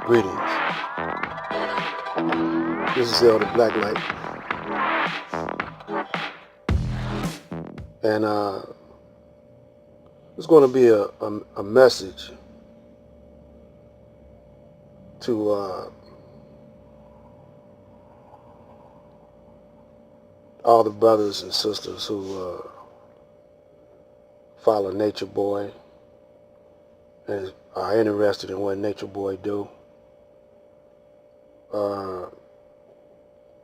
Greetings. This is Elder Blacklight, and it's going to be a message to all the brothers and sisters who follow Nature Boy and are interested in what Nature Boy do.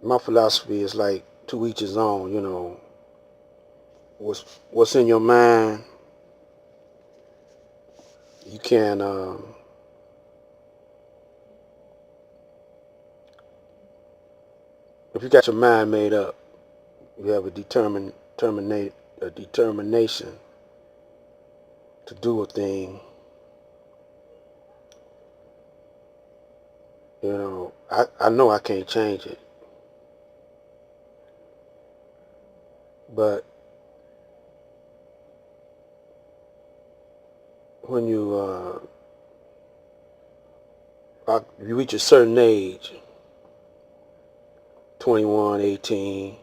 My philosophy is like to each his own. What's in your mind. You can if you got your mind made up, you have a determination to do a thing. I know I can't change it, but when you reach a certain age, 21, 18,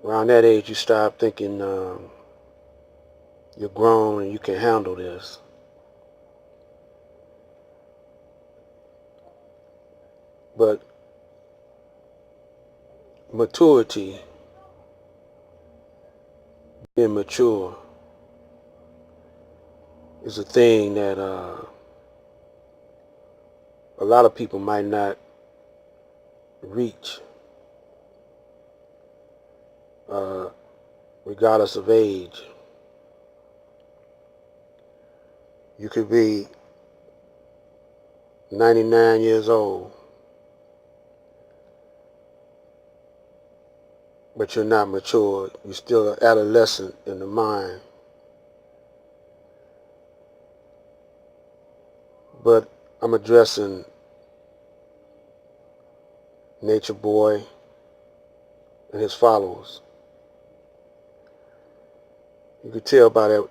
around that age you start thinking you're grown and you can handle this. But maturity, being mature, is a thing that a lot of people might not reach, regardless of age. You could be 99 years old, but you're not mature. You're still an adolescent in the mind. But I'm addressing Nature Boy and his followers. You could tell by you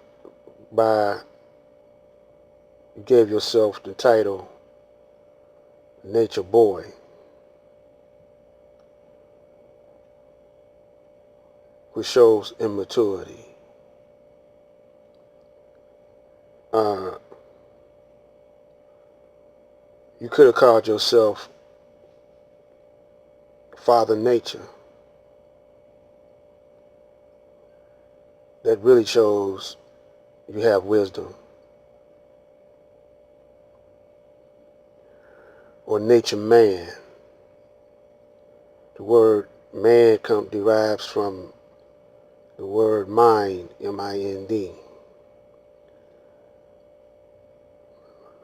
gave yourself the title Nature Boy, which shows immaturity. You could have called yourself Father Nature. That really shows you have wisdom. Or Nature Man. The word man derives from the word mind, M-I-N-D.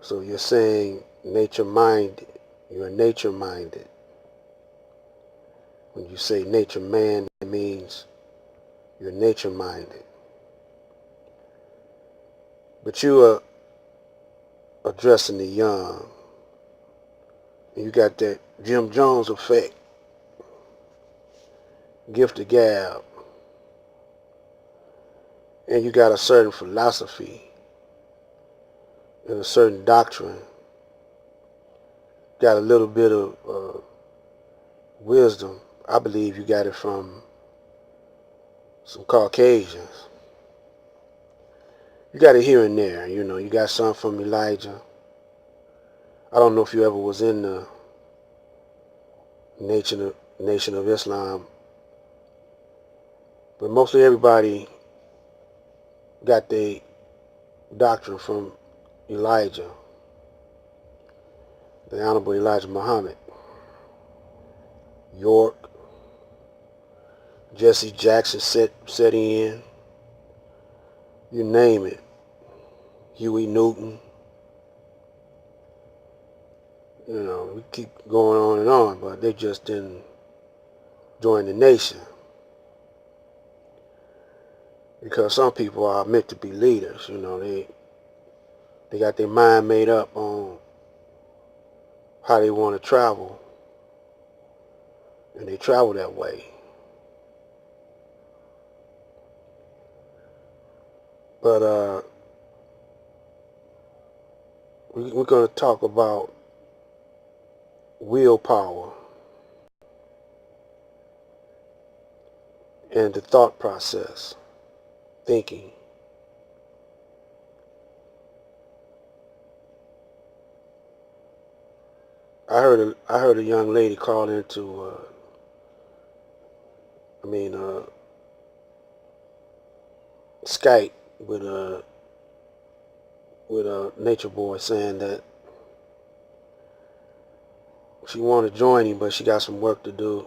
So you're saying nature minded. You're nature minded. When you say nature man, it means you're nature minded. But you are addressing the young. You got that Jim Jones effect, gift of gab, and you got a certain philosophy and a certain doctrine. Got a little bit of wisdom. I believe you got it from some Caucasians. You got it here and there. You got some from Elijah. I don't know if you ever was in the Nation of Islam, but mostly everybody got their doctrine from Elijah, the Honorable Elijah Muhammad. York, Jesse Jackson set in, you name it. Huey Newton. We keep going on, but they just didn't join the nation. Because some people are meant to be leaders, they got their mind made up on how they want to travel, and they travel that way. But we're going to talk about willpower and the thought process, thinking. I heard a young lady call into Skype with a nature boy saying that she wanted to join him, but she got some work to do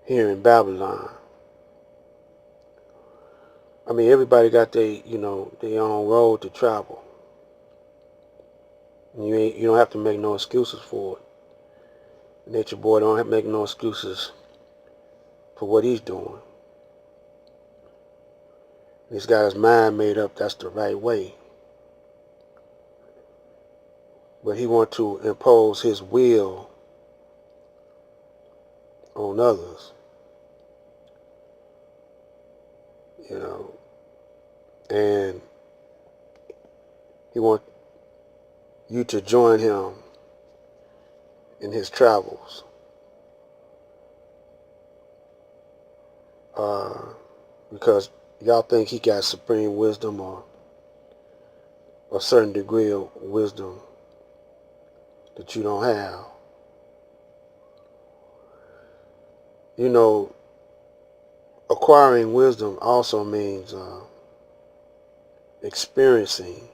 here in Babylon. I mean, everybody got their own road to travel. You don't have to make no excuses for it. Nature boy don't have to make no excuses for what he's doing. He's got his mind made up that's the right way. But he wants to impose his will on others, you know, and he wants you to join him in his travels. Because y'all think he got supreme wisdom or a certain degree of wisdom that you don't have. You know, acquiring wisdom also means experiencing.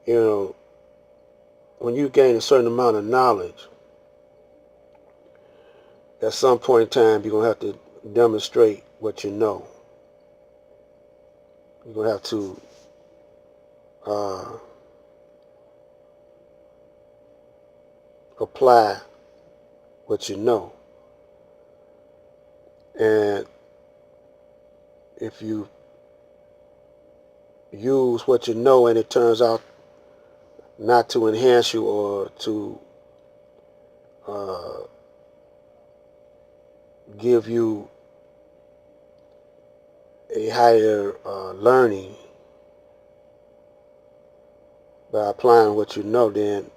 You know, when you gain a certain amount of knowledge, at some point in time you're going to have to demonstrate what you know. You're going to have to apply what you know. And if you use what you know and it turns out not to enhance you or to give you a higher learning by applying what you know, then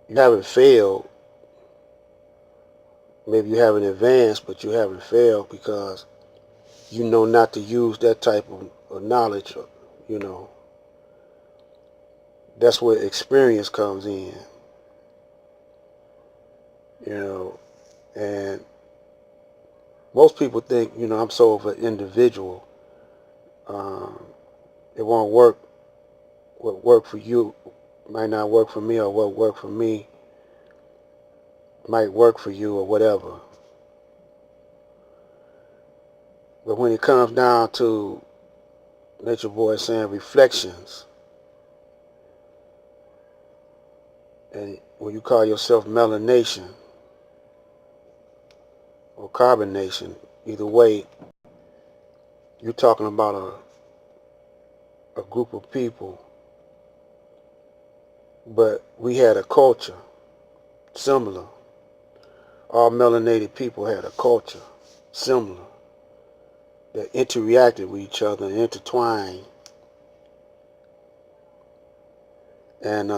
you haven't failed. Maybe you haven't advanced, but you haven't failed because you know not to use that type of knowledge. You know, that's where experience comes in. You know, and most people think, I'm so of an individual. It won't work. What worked for you might not work for me, or what worked for me might work for you, or whatever. But when it comes down to Nature Boy saying reflections, and when you call yourself melanation or carbonation, either way, you're talking about a group of people. But we had a culture similar. All melanated people had a culture similar that interacted with each other and intertwined. And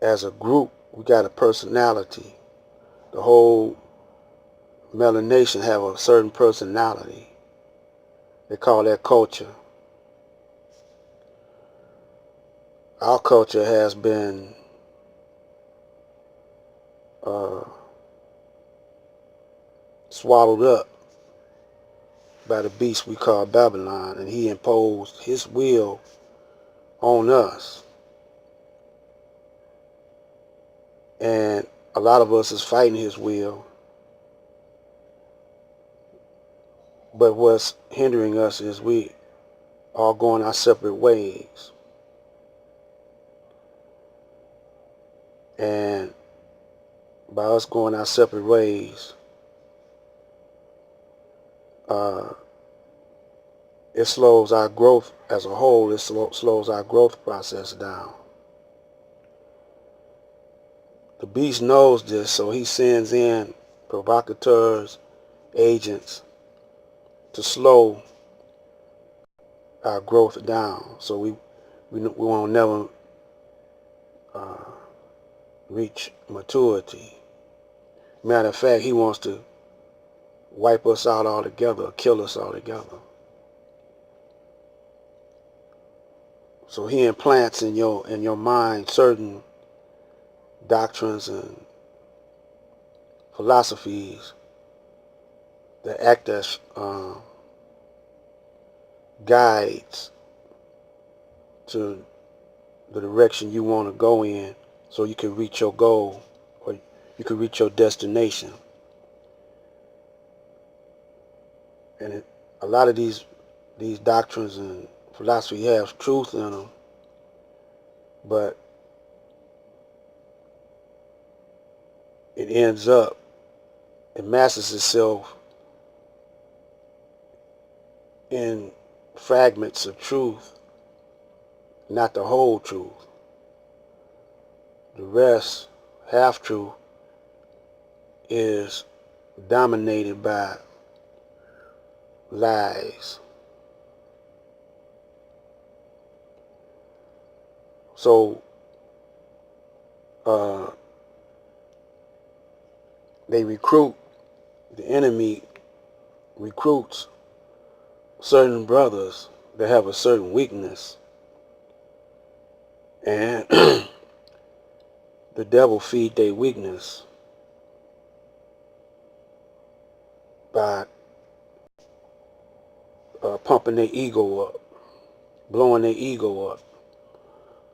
as a group, we got a personality. The whole melanation have a certain personality. They call that culture. Our culture has been swallowed up by the beast we call Babylon, and he imposed his will on us. And a lot of us is fighting his will, but what's hindering us is we all going our separate ways. And by us going our separate ways, it slows our growth as a whole. It slows our growth process down. The beast knows this, so he sends in provocateurs, agents, to slow our growth down, so we won't never reach maturity. Matter of fact, he wants to wipe us out altogether, kill us altogether. So he implants in your mind certain doctrines and philosophies that act as guides to the direction you want to go in, so you can reach your goal, or you can reach your destination. And a lot of these doctrines and philosophy have truth in them, but it ends up, it masses itself in fragments of truth, not the whole truth. The rest, half truth, is dominated by lies. So they recruit, the enemy recruits certain brothers that have a certain weakness, and the devil feed their weakness by pumping their ego up, blowing their ego up,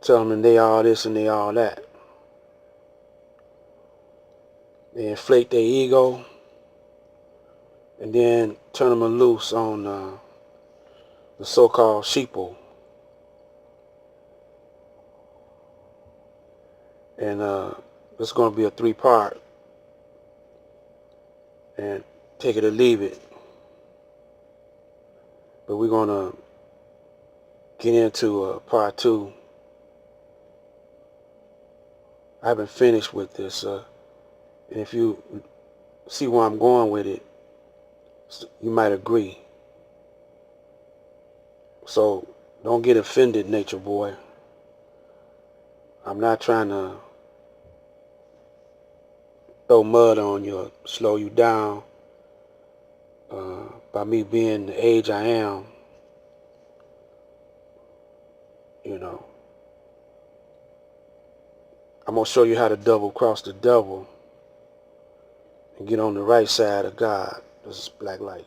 telling them they all this and they all that. They inflate their ego and then turn them loose on the so-called sheeple. And it's going to be a 3-part, and take it or leave it. But we're going to get into part 2. I haven't finished with this, and if you see where I'm going with it, you might agree. So don't get offended, nature boy. I'm not trying to throw mud on you or slow you down by me being the age I am. You know, I'm going to show you how to double cross the devil and get on the right side of God. This is Black Light.